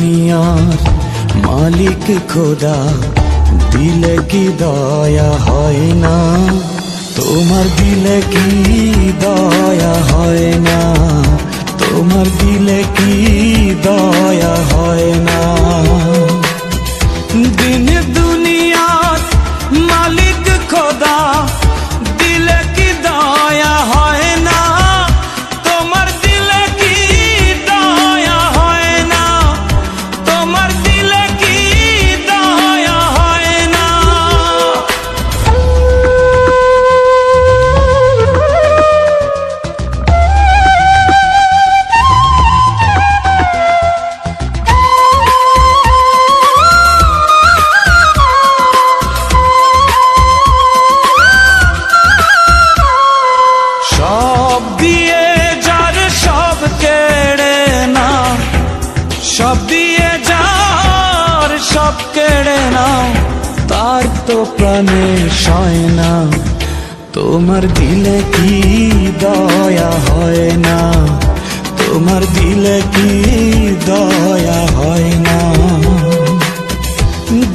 দুনিয়ার মালিক খোদা, দিলে কি দয়া হয় না? তোমার দিলে কি দয়া হয় না? তোমার দিলে কি দয়া হয় না? দিন দুনিয়ার মালিক খোদা, দিলে কি দয়া হয় না? তোমার দিলে কি দয়া হয় না? তোমার দিলে কি দয়া হয় না? সব দিয়ে যার সব কেড়ে নাও, সব দিয়ে যার সব কেড়ে নাও, তার তো প্রাণে সয় না। তোমার দিলে কি দয়া হয় না? তোমার দিলে কি দয়া হয় না?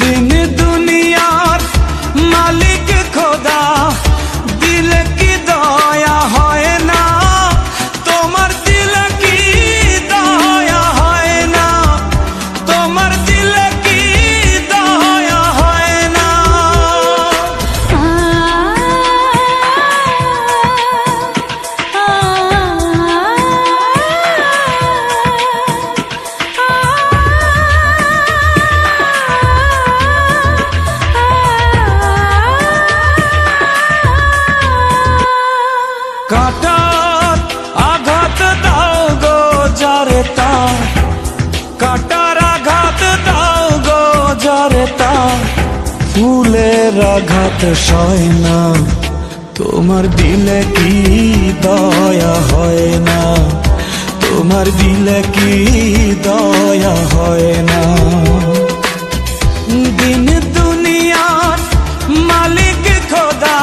দিন দুনিয়ার মালিক খোদা, দিলে কি দয়া হয় না? তোমার দিলে কি দয়া হয় না? তোমার দিলে কি দয়া হয় না? কাটার আঘাত দাও গো যারে তার, কাটার আঘাত দাও গো যারে তার, ফুলের আঘাত সয় না। তোমার দিলে কি দয়া হয় না? তোমার দিলে কি দয়া হয় না? দিন দুনিয়ার মালিক খোদা,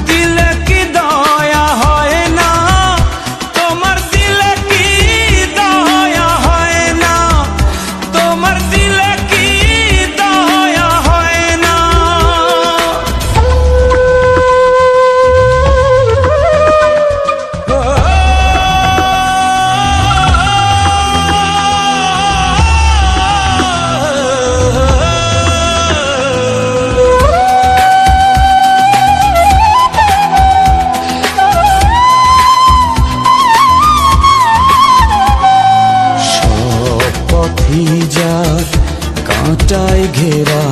দিলে কি দয়া হয় না? তোমার দিলে কি দয়া হয় না? তোমার দিলে কি দয়া হয় না? যার কাঁটায় ঘেরা,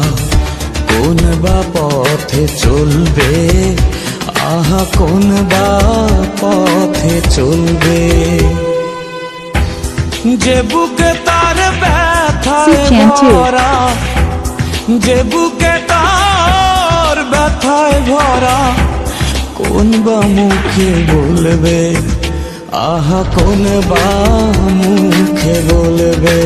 কোন বা পথে চলবে? আহা কোন বা পথে চলবে? যে বুকে তার ব্যথায় ভরা, যে বুকে তার ব্যথায় ভরা, কোন বা মুখে বলবে? আহা কোন বা মুখে বলবে?